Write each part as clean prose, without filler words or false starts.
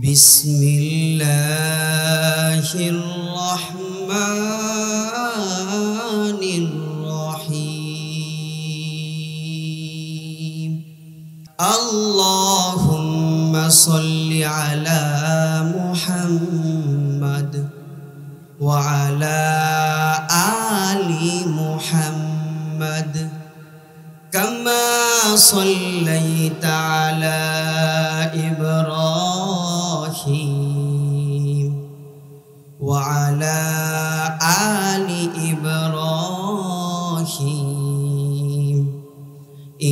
বিসমিল্লাহির রহমানির রহিম। আল্লাহুম্মা সাল্লি আলা মুহাম্মাদ ওয়া আলা আলি মুহাম্মাদ কামা সাল্লাইতা আলা ইব্রাহিম ওয়া আলা আলি ইব্রাহিম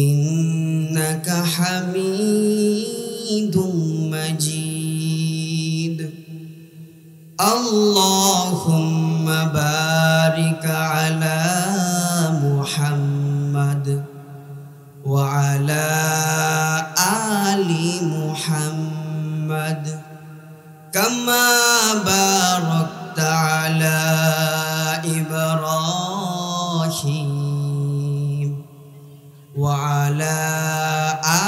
ইন্নাকা হামিদুম মাজিদ। আল্লাহুম্মা বারিক আলা মুহাম্মাদ ওয়া আলা আলি মুহাম্মাদ কামা বারাকতা আলা ইব্রাহিম ওয়া আলা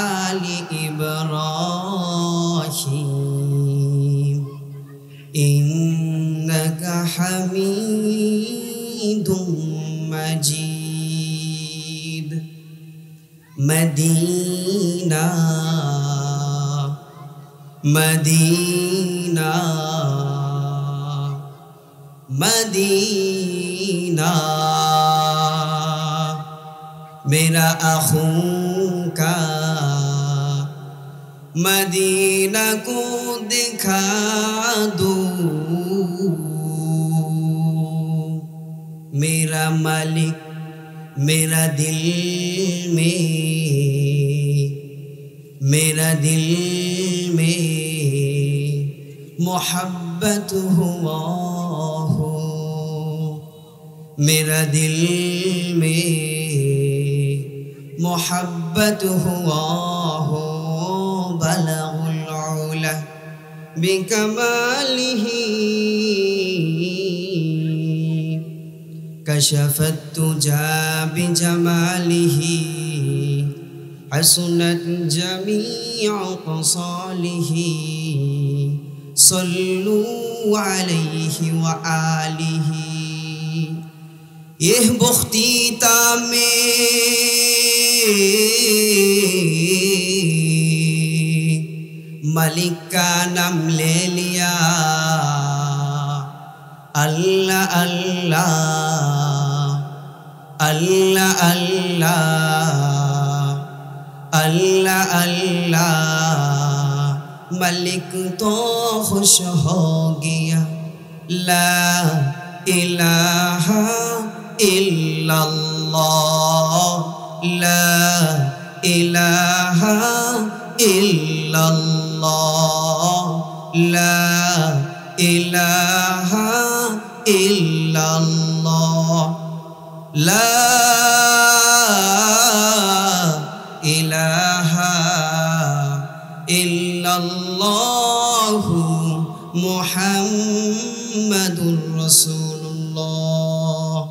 আলি ইব্রাহিম ইন্নাকা হামিদুম মাজিদ। মদিনা মদিনা মদিনা मेरा अख़ूं का मदीना को दिखा दूँ। मेरा मालिक मेरा दिल में मोहब्बत हुआ हो। मेरा दिल में मोहब्बत हुआ हो। बलगुल उला बिकमालिही कशफत तुजा बिजमालिही हसनत जमीअ क़सालिही सल्लू अलैहि व आलिही। यह बुख्तीता में मलिक का नाम ले लिया। अल्लाह अल्लाह अल्लाह अल्लाह अल्लाह अल्लाह मलिक तो खुश हो गया। ला इलाहा इल्लल्लाह ला इलाहा इल्लल्लाह ला इलाहा इल्लल्लाह ला इलाहा इल्लल्लाह मुहम्मदुर रसूलुल्लाह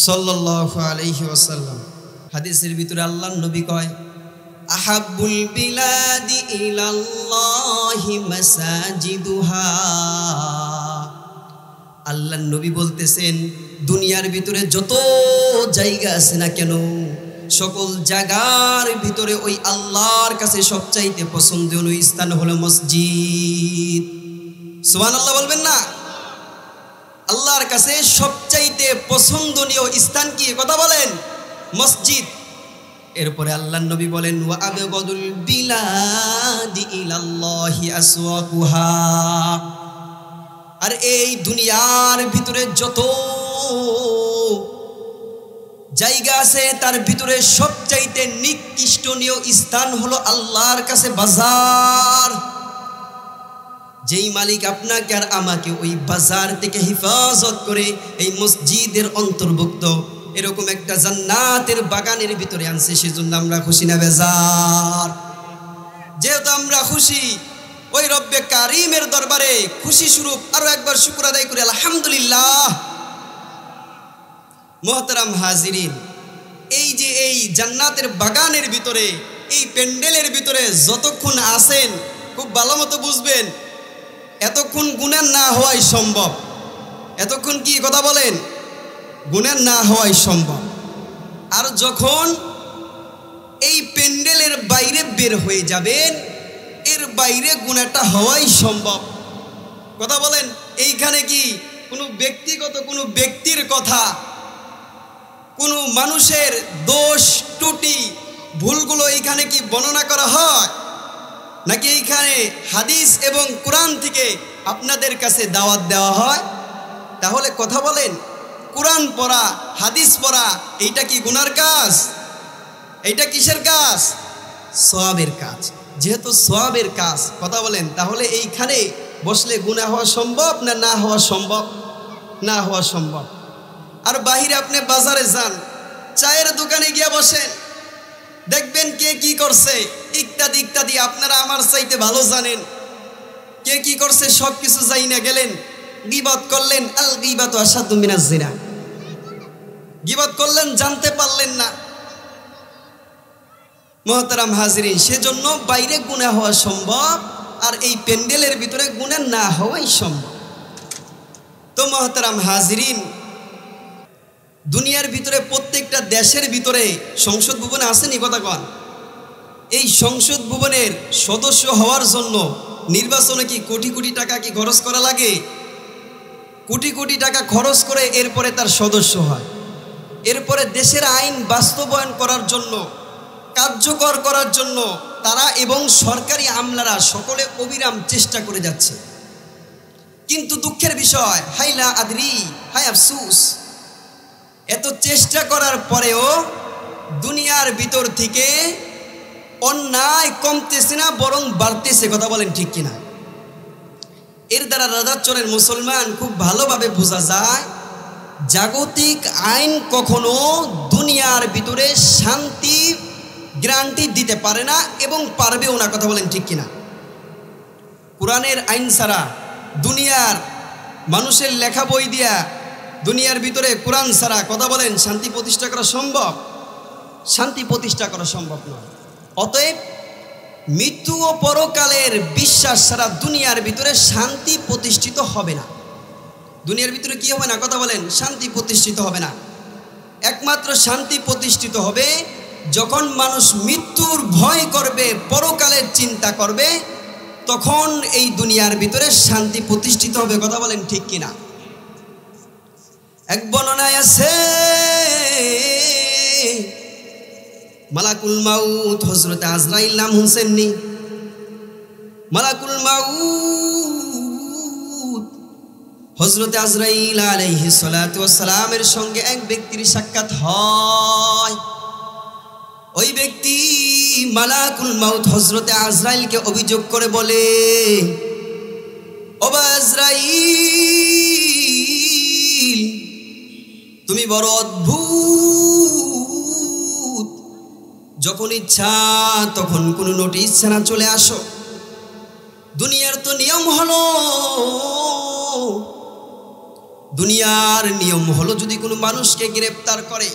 सल्लल्लाहु अलैहि वसल्लम। हादिसेर भितरे आल्लाहर नबी कय আহাব্বুল বিলাদি ইলাল্লাহি মাসাজিদুহা। আল্লাহর নবী বলতেছেন দুনিয়ার ভিতরে যত জায়গা আছে না কেন সকল জায়গার ভিতরে ওই আল্লাহর কাছে সবচাইতে পছন্দনীয় স্থান হলো মসজিদ। সুবহানাল্লাহ বলবেন না? আল্লাহর কাছে সবচাইতে পছন্দনীয় স্থান কি? কথা বলেন, মসজিদ। এরপরে আল্লাহর নবী বলেন ওয়া আবগাদুল বিলাদি ইলাল্লাহি আসওয়াকুহা। আর এই দুনিয়ার ভিতরে যত জায়গা আছে তার ভিতরে সবচাইতে নিকৃষ্টনীয় স্থান হলো আল্লাহর কাছে বাজার। যেই মালিক আপনাকে আর আমাকে ওই বাজার থেকে হেফাজত করে এই মসজিদের অন্তর্ভুক্ত এরকম একটা জান্নাতের বাগানের ভিতরে আনছে, সেজন্য আমরা খুশি না বেজার? যেহেতু আমরা খুশি, ওই রব্বে কারিমের দরবারে খুশি স্বরূপ আরো একবার শুকর আদায় করি আলহামদুলিল্লাহ। মোহতারাম হাজিরিন, এই যে এই জান্নাতের বাগানের ভিতরে এই প্যান্ডেলের ভিতরে যতক্ষণ আছেন খুব ভালো মতো বুঝবেন, এতক্ষণ গুনাহ না হওয়াই সম্ভব। এতক্ষণ কি কথা বলেন, গুনাহ না হওয়াই সম্ভব। আর যখন এই প্যান্ডেলের বাইরে বের হয়ে যাবেন, এর বাইরে গুনাহটা হওয়াই সম্ভব। কথা বলেন, এইখানে কি কোনো ব্যক্তিগত কোনো ব্যক্তির কথা, কোনো মানুষের দোষ ত্রুটি ভুলগুলো এইখানে কি বর্ণনা করা হয়, নাকি এইখানে হাদিস এবং কোরআন থেকে আপনাদের কাছে দাওয়াত দেওয়া হয়? তাহলে কথা বলেন, কোরআন পড়া, হাদিস পড়া, এইটা কি গুনার কাজ? এইটা কিসের কাজ? সওয়াবের কাজ। যেহেতু সওয়াবের কাজ, কথা বলেন, তাহলে এইখানে বসলে গুনাহ হওয়া সম্ভব না না হওয়া সম্ভব? না হওয়া সম্ভব। আর বাহিরে আপনি বাজারে যান, চায়ের দোকানে গিয়ে বসেন, দেখবেন কে কি করছে ইত্যাদি ইত্যাদি। আপনারা আমার চাইতে ভালো জানেন কে কি করছে, সব কিছু যাই না গেলেন, গীবত করলেন। আল গীবাতু আশাদ্দু মিনাজ জিনা। গীবত করলেন, জানতে পারলেন না। মুহতারাম হাজিরিন, সেজন্য বাইরে গুনাহ হওয়া সম্ভব, আর এই প্যান্ডেলের ভিতরে গুনাহ না হওয়াই সম্ভব। তো মুহতারাম হাজিরিন, দুনিয়ার ভিতরে প্রত্যেকটা দেশের ভিতরে সংসদ ভবনে আসেনি কথা কন। এই সংসদ ভবনের সদস্য হওয়ার জন্য নির্বাচনে কি কোটি কোটি টাকা কি খরচ করা লাগে? কোটি কোটি টাকা খরচ করে এরপরে তার সদস্য হয়। এরপরে দেশের আইন বাস্তবায়ন করার জন্য, কার্যকর করার জন্য তারা এবং সরকারি আমলারা সকলে অবিরাম চেষ্টা করে যাচ্ছে। কিন্তু দুঃখের বিষয়, হাইলা আদরি, হাই আফসুস, এত চেষ্টা করার পরেও দুনিয়ার ভিতর থেকে অন্যায় কমতেছে না, বরং বাড়তেছে। কথা বলেন ঠিক কিনা? এর দ্বারা রাজাচরের মুসলমান খুব ভালোভাবে বোঝা যায়, জাগতিক আইন কখনো দুনিয়ার ভিতরে শান্তি গ্যারান্টি দিতে পারে না এবং পারবেও না। কথা বলেন ঠিক কিনা? কোরআনের আইন ছাড়া, দুনিয়ার মানুষের লেখা বই দিয়া দুনিয়ার ভিতরে কোরআন ছাড়া, কথা বলেন, শান্তি প্রতিষ্ঠা করা সম্ভব? শান্তি প্রতিষ্ঠা করা সম্ভব নয়। অতএব মৃত্যু ও পরকালের বিশ্বাস ছাড়া দুনিয়ার ভিতরে শান্তি প্রতিষ্ঠিত হবে না। দুনিয়ার ভিতরে কি হবে না? কথা বলেন, শান্তি প্রতিষ্ঠিত হবে না। একমাত্র শান্তি প্রতিষ্ঠিত হবে যখন মানুষ মৃত্যুর ভয় করবে, পরকালের চিন্তা করবে, তখন এই দুনিয়ার ভিতরে শান্তি প্রতিষ্ঠিত হবে। কথা বলেন ঠিক কিনা? এক বর্ণনায় আছে, মালাকুল মাউত হযরত আজরাইল নাম শুনছেননি? মালাকুল মাউত হযরত আজরাইল আলাইহিস সালাতু ওয়াস সালামের সঙ্গে এক ব্যক্তির সাক্ষাৎ হয়। ওই ব্যক্তি মালাকুল মাউত হযরত আজরাইলকে অভিযোগ করে বলে, ও আজরাইল, তুমি বড় অদ্ভুত, যখন ইচ্ছা তখন কোনো নোটিশ ছাড়া চলে আসো। দুনিয়ার তো নিয়ম হলো, দুনিয়ার নিয়ম হলো যদি কোনো মানুষকে গ্রেফতার করে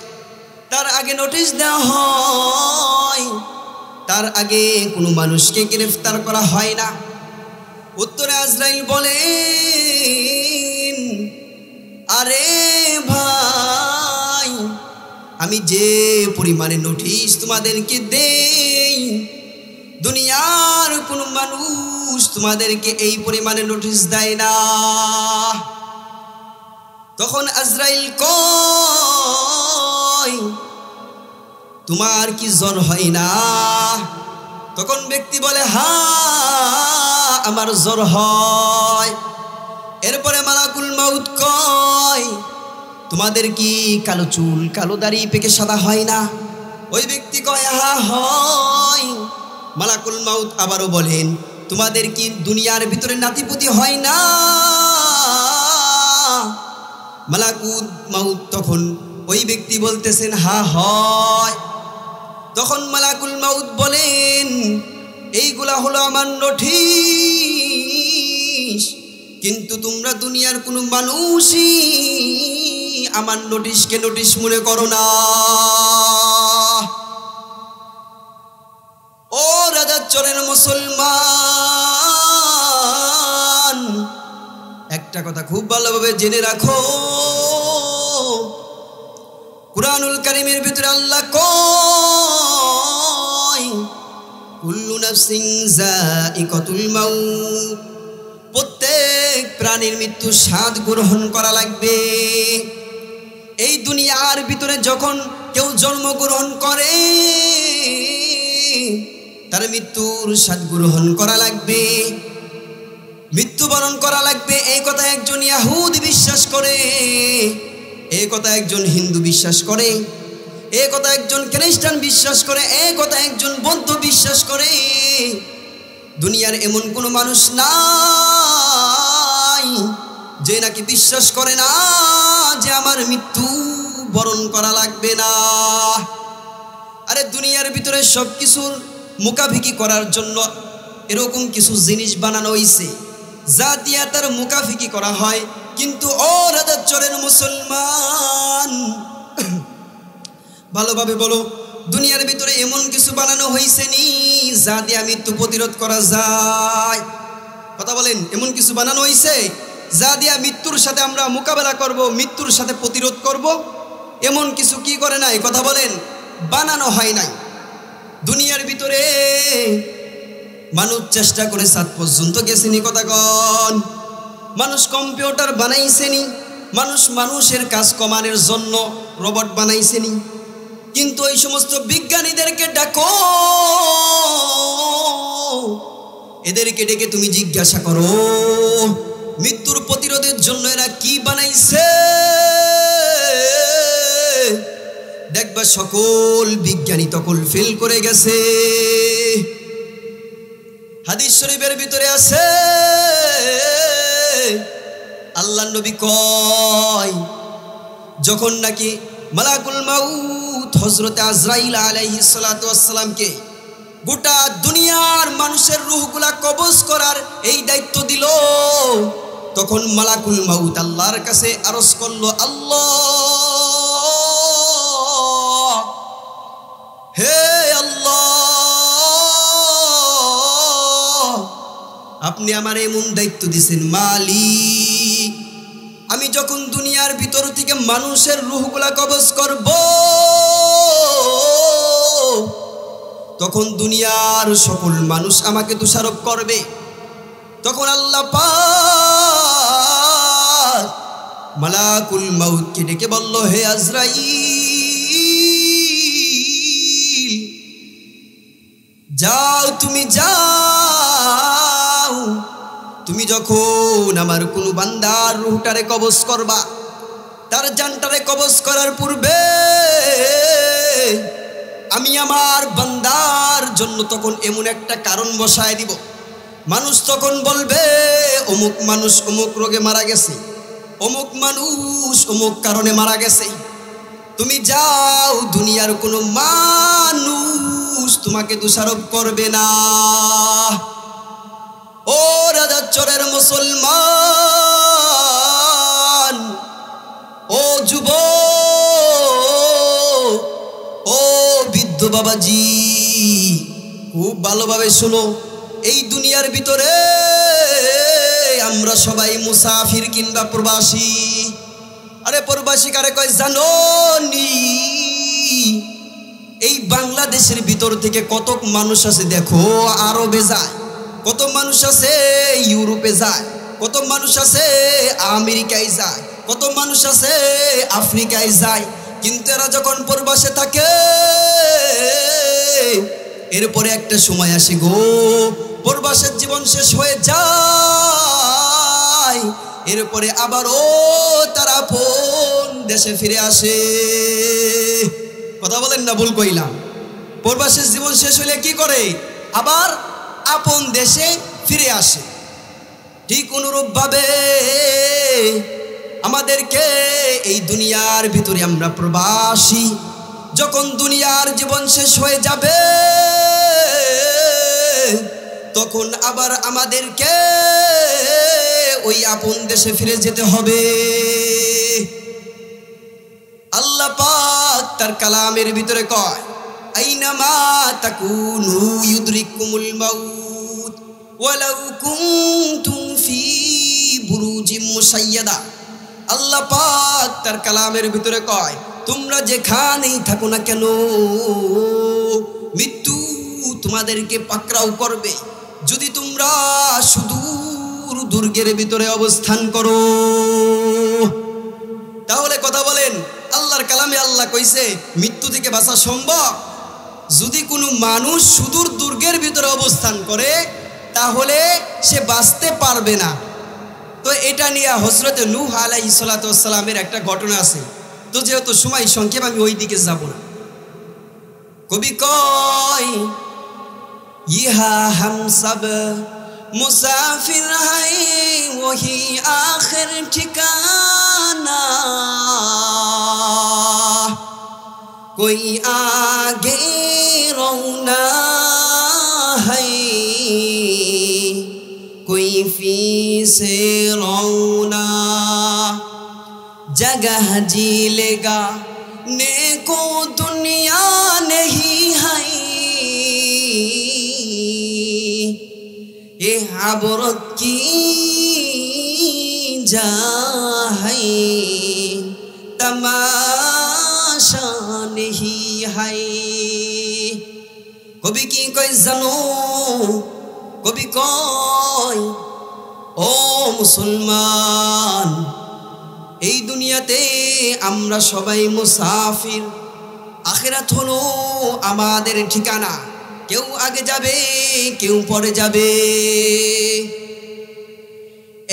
তার আগে নোটিশ দেওয়া হয়, তার আগে কোনো মানুষকে গ্রেফতার করা হয় না। উত্তরে আজরাইল বলেন, আরে ভাই, আমি যে পরিমাণে নোটিশ তোমাদেরকে দেই, দুনিয়ার কোনো মানুষ তোমাদেরকে এই পরিমাণে নোটিশ দেয় না। তখন আজরাইল কয়, তোমার কি জ্বর হয় না? তখন ব্যক্তি বলে, হ্যাঁ, আমার জ্বর হয়। এরপরে মালাকুল মাউত কয়, তোমাদের কি কালো চুল, কালো দাড়ি পেকে সাদা হয় না? ওই ব্যক্তি কয়, হ্যাঁ হয়। মালাকুল মাউত আবারও বলেন, তোমাদের কি দুনিয়ার ভিতরে নাতিপুতি হয় না? মালাকুল মাউত তখন ওই ব্যক্তি বলতেছেন, হ্যাঁ হয়। তখন মালাকুল মাউত বলেন, এইগুলা হলো আমার নোটিশ, কিন্তু তোমরা দুনিয়ার কোনো মানুষই আমার নোটিশকে নোটিশ মনে করো না। ও রাজাচরের মুসলমান, একটা কথা খুব ভালোভাবে জেনে রাখো, কুরআনুল কারীমের ভিতরে আল্লাহ কয় কুল্লু নাফসিন যায়িকাতুল মাউত, প্রত্যেক প্রাণীর মৃত্যু স্বাদ গ্রহণ করা লাগবে। এই দুনিয়ার ভিতরে যখন কেউ জন্মগ্রহণ করে তার মৃত্যুর স্বাদ গ্রহণ করা লাগবে, মৃত্যুবরণ করা লাগবে। এই কথা একজন ইহুদি বিশ্বাস করে, এই কথা একজন হিন্দু বিশ্বাস করে, এই কথা একজন খ্রিস্টান বিশ্বাস করে, এই কথা একজন বৌদ্ধ বিশ্বাস করে। দুনিয়ার এমন কোনো মানুষ নাই যে নাকি বিশ্বাস করে না যে আমার মৃত্যু বরণ করা লাগবে না। আরে দুনিয়ার ভিতরে সব কিছুর মুখাফিকি করার জন্য এরকম কিছু জিনিস বানানো হয়েছে যা দিয়া তার মুখাফিকি করা হয়। কিন্তু ও রাজাচরের মুসলমান, ভালোভাবে বলো, দুনিয়ার ভিতরে এমন কিছু বানানো হয়েছে নি যা দিয়া মৃত্যু প্রতিরোধ করা যায়? কথা বলেন, এমন কিছু বানানো হয়েছে যা দিয়া মৃত্যুর সাথে আমরা মোকাবেলা করব, মৃত্যুর সাথে প্রতিরোধ করব? এমন কিছু কি করে নাই? কথা বলেন, বানানো হয় নাই। দুনিয়ার ভিতরে মানুষ চেষ্টা করে সাত পর্যন্ত গেছেনি, কথা কন। মানুষ কম্পিউটার বানাইছেনি, মানুষ মানুষের কাজ কমানোর জন্য রোবট বানাইছেনি। কিন্তু এই সমস্ত বিজ্ঞানীদেরকে ডাকো, এদেরকে ডেকে তুমি জিজ্ঞাসা করো মৃত্যুর প্রতিরোধের জন্য এরা কি বানাইছে। দেখবা সকল বিজ্ঞানী তখন ফেল করে গেছে। হাদিস শরীফের ভিতরে আছে, আল্লাহর নবী কয় যখন নাকি মালাকুল মাউত হযরত আজরাইল আলাইহিস সালাতু ওয়াস সালামকে গোটা দুনিয়ার মানুষের রূহগুলা কবজ করার এই দায়িত্ব দিল, তখন মালাকুল মাউত আল্লাহর কাছে আরজ করলো, আল্লাহ, হে আল্লাহ, আপনি আমার এমন দায়িত্ব দিয়েছেন মালিক, আমি যখন দুনিয়ার ভিতর থেকে মানুষের রূহগুলা কবজ করব তখন দুনিয়ার সকল মানুষ আমাকে দোষারোপ করবে। তখন আল্লাহ পাক মালাকুল মাউতকে ডেকে বলল, হে আজরাইল, যাও, তুমি যাও, তুমি যখন আমার কোনো বান্দার রূহটারে কবজ করবা, তার জানটারে কবজ করার পূর্বে আমি আমার বান্দার জন্য তখন এমন একটা কারণ বসায় দিব। মানুষ তখন বলবে অমুক মানুষ অমুক রোগে মারা গেছে, অমুক মানুষ অমুক কারণে মারা গেছে। তুমি যাও, দুনিয়ার কোনো মানুষ তোমাকে দোষারোপ করবে না। ও রাজাচরের মুসলমান, ও যুবক, ও বৃদ্ধ বাবাজি, খুব ভালোভাবে শোনো। এই দুনিয়ার ভিতরে আমরা সবাই মুসাফির কিংবা প্রবাসী। আরে প্রবাসী কারে কয় জানো নি? এই বাংলাদেশের ভিতর থেকে কত মানুষ আছে দেখো আরবে যায়, কত মানুষ আছে ইউরোপে যায়, কত মানুষ আছে আমেরিকায় যায়, কত মানুষ আছে আফ্রিকায় যায়। কিন্তু এরা যখন প্রবাসে থাকে এরপরে একটা সময় আসে গো, প্রবাসের জীবন শেষ হয়ে যায়, এরপরে আবারও তারা আপন দেশে ফিরে আসে। কথা বলেন না, ভুল কইলাম? প্রবাসের জীবন শেষ হলে কি করে? আবার আপন দেশে ফিরে আসে। ঠিক অনুরূপভাবে আমাদেরকে এই দুনিয়ার ভিতরে আমরা প্রবাসী, যখন দুনিয়ার জীবন শেষ হয়ে যাবে তখন আবার আমাদেরকে ওই আপন দেশে ফিরে যেতে হবে। আল্লাহ পাক তার কালামের ভিতরে কয়, আইনামা তাকুনু ইউদরিকুমুল মাউত ওয়ালাউ কুনতুম ফি বুরুজিম সাইয়্যিদা। আল্লাহ পাক তার কালামের ভিতরে কয়, তোমরা যেখানেই থাকো না কেন মৃত্যু তোমাদেরকে পাকড়াও করবে যদি তোমরা সুদূর দুর্গের ভিতরে অবস্থান করো। তাহলে কথা বলেন, আল্লাহর কালামে আল্লাহ কইছে মৃত্যু থেকে বাঁচা সম্ভব? যদি কোনো মানুষ সুদূর দুর্গের ভিতরে অবস্থান করে তাহলে সে বাঁচতে পারবে না। তো এটা নিয়ে হযরত নূহ আলাইহিস সালাতু ওয়াস সালামের একটা ঘটনা আছে। তো যেহেতু সময় সংক্ষেপ আমি ওই দিকে যাব না। কবি কয়, ইহা হাম সব মুসাফির হাই ওহি আখির ঠিকানা, कोई आगे रौना है कोई पीछे रौना, जगह जी लेगा नेको दुनिया नहीं है, ये आबरत की जा है तमाशा नहीं है। কবি কি কয় জানো? কবি কয়, ও মুসলমান, এই দুনিয়াতে আমরা সবাই মুসাফির, আখিরাত হলো আমাদের ঠিকানা। কেউ আগে যাবে কেউ পরে যাবে।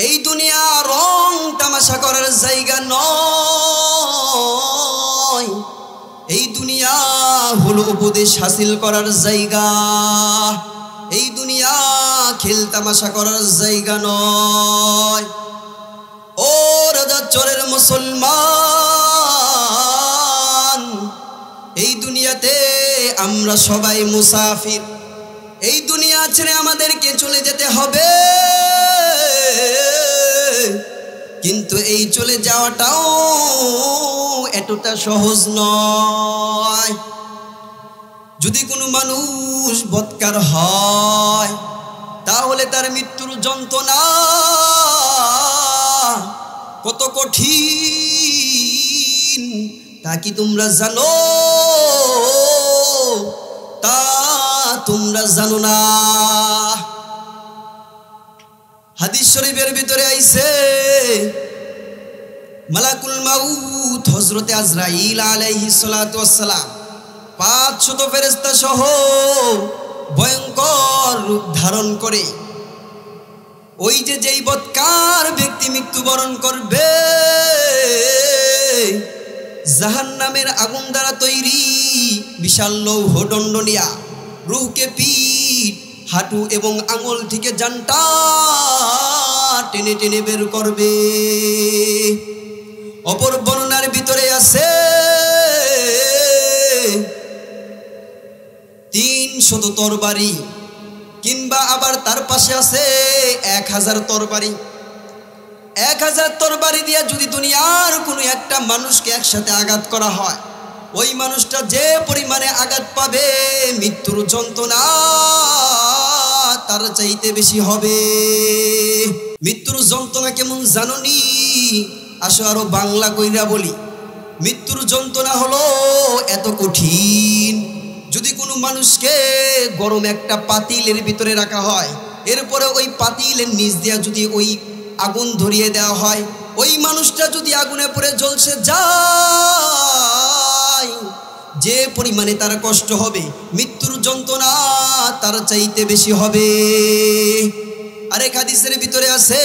এই দুনিয়া রং তামাশা করার জায়গা নয়, এই দুনিয়া হলো উপদেশ হাসিল করার জায়গা। এই দুনিয়া খেল তামাশা করার জায়গা নয়। ও রাজা চরের মুসলমান, এই দুনিয়াতে আমরা সবাই মুসাফির। এই দুনিয়া ছেড়ে আমাদেরকে চলে যেতে হবে, কিন্তু এই চলে যাওয়াটাও এতটা সহজ নয়। যদি কোনো মানুষ বৎকার হয় তাহলে তার মৃত্যুর যন্ত্রণা কত কঠিন তা কি তোমরা জানো? তা তোমরা জানো না। হাদিস শরীফের ভিতরে আইছে, মালাকুল মাউত হযরতে আজরাইল আলাইহিস সালাতু ওয়াস সালাম 500 ফেরেশতা সহ ভয়ঙ্কর রূপ ধারণ করে ওই যে যেই বৎকার ব্যক্তি মৃত্যুবরণ করবে জাহান্নামের আগুন দ্বারা তৈরি বিশাল লৌহ দণ্ড নিয়া রূহকে পিঠ, হাঁটু এবং আঙুল থেকে জানটা টেনে টেনে বের করবে। অপর বর্ণনার ভিতরে আছে 300 তরবারি, কিংবা আবার তার পাশে আছে 1000 তরবারি। 1000 তরবারি দিয়া যদি দুনিয়ার কোনো একটা মানুষকে একসাথে আঘাত করা হয়, ওই মানুষটা যে পরিমাণে আঘাত পাবে মৃত্যুর যন্ত্রণা তার চাইতে বেশি হবে। মৃত্যুর যন্ত্রণা কেমন জানোনি? আসো আরো বাংলা কইরা বলি। মৃত্যুর যন্ত্রণা হলো এত কঠিন, যদি কোনো মানুষকে গরম একটা পাতিলের ভিতরে রাখা হয়, এরপরে ওই পাতিলের নিচ দিয়া যদি ওই আগুন ধরিয়ে দেওয়া হয়, ওই মানুষটা যদি আগুনে পড়ে জ্বলছে যায়, যে পরিমাণে তার কষ্ট হবে মৃত্যুর যন্ত্রণা তার চাইতে বেশি হবে। আরেক হাদিসের ভিতরে আছে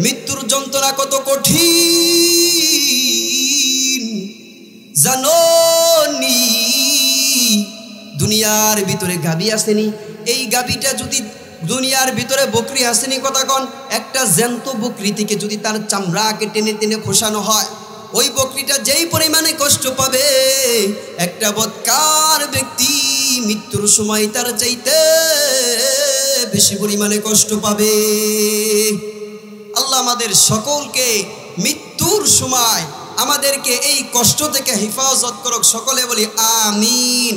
মৃত্যুর যন্ত্রণা কত কঠিন জানোনি? দুনিয়ার ভিতরে গাবি আসেনি, এই গাবিটা যদি দুনিয়ার ভিতরে বকরি আসেনি কথা কন, একটা জ্যান্ত বকরি থেকে যদি তার চামড়াকে টেনে টেনে খোসানো হয়, ওই বকরিটা যেই পরিমাণে কষ্ট পাবে একটা বৎকার ব্যক্তি মৃত্যুর সময় তার চাইতে বেশি পরিমাণে কষ্ট পাবে। আল্লাহ আমাদের সকলকে মৃত্যুর সময় আমাদেরকে এই কষ্ট থেকে হেফাজত করুক, সকলে বলি আমিন।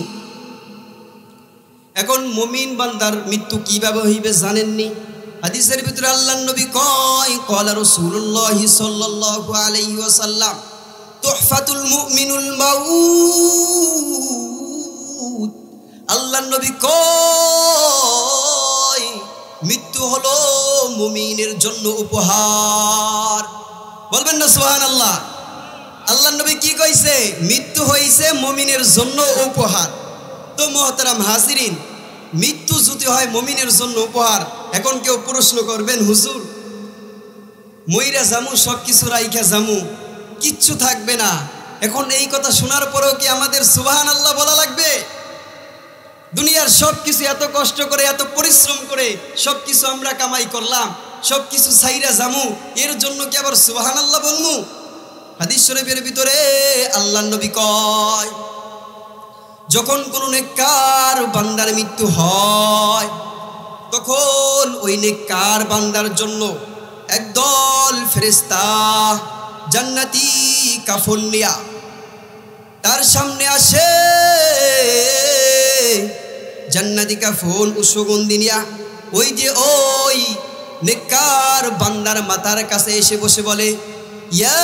এখন মুমিন বান্দার মৃত্যু কিভাবে হইবে জানেননি? হাদিসের ভিতরে আল্লাহর নবী কয় ক্বালা রাসূলুল্লাহ সাল্লাল্লাহু আলাইহি ওয়াসাল্লাম তুহফাতুল মুমিনুল মাউত। আল্লাহর নবী কয় মৃত্যু হলো মুমিনের জন্য উপহার। বলবেন না সুবহানাল্লাহ? আল্লাহর নবী কি কইছে? মৃত্যু হইছে মুমিনের জন্য উপহার। তো মুহতারাম হাজিরিন, মৃত্যু যদি হয় মুমিনের জন্য উপহার, এখন কেউ প্রশ্ন করবেন হুজুর মইরা জামু সব কিছু রাইখা জামু, কিচ্ছু থাকবে না, এখন এই কথা শোনার পরেও কি আমাদের সুবহানাল্লাহ বলা লাগবে? দুনিয়ার সব কিছু এত কষ্ট করে এত পরিশ্রম করে সব কিছু আমরা কামাই করলাম, সব কিছু ছাইরা জামু, এর জন্য কি আবার সুবহানাল্লাহ বলমু? হাদিস শরীফের ভিতরে আল্লাহর নবী কয় যখন কোনো নেককার বান্দার মৃত্যু হয় তখন ওই নেককার বান্দার জন্য একদল ফেরেশতা জান্নাতি কাফন নিয়া তার সামনে আসে। জান্নাতি কাফন ও সুগন্ধি নিয়া ওই যে ওই নেককার বান্দার মাথার কাছে এসে বসে বলে, ইয়া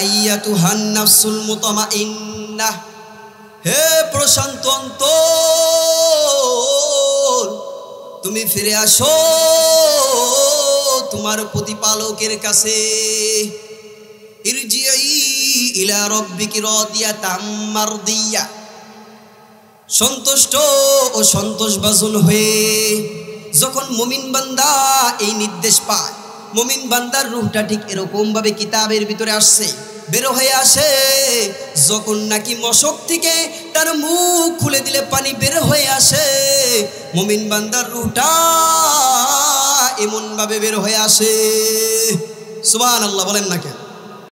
আইয়াতুহান নাফসুল মুতমাইন্নাহ, হে প্রশান্ত অন্তর, তুমি ফিরে আসো তোমার প্রতিপালকের কাছে। ইরজিই ইলা রাব্বিকি রাদিয়াতাম মারদিয়া, সন্তুষ্ট ও সন্তোষভাজন হয়ে। যখন মুমিন বান্দা এই নির্দেশ পায়, মুমিন বান্দার রূহটা ঠিক এরকম ভাবে কিতাবের ভিতরে আসছে, বের হয়ে আসে। যখন নাকি মশক থেকে তার মুখ খুলে দিলে পানি বের হয়ে আসে, মুমিন বান্দার রূহটা এমন ভাবে বের হয়ে আসে। সুবহানাল্লাহ বলেন না কেন?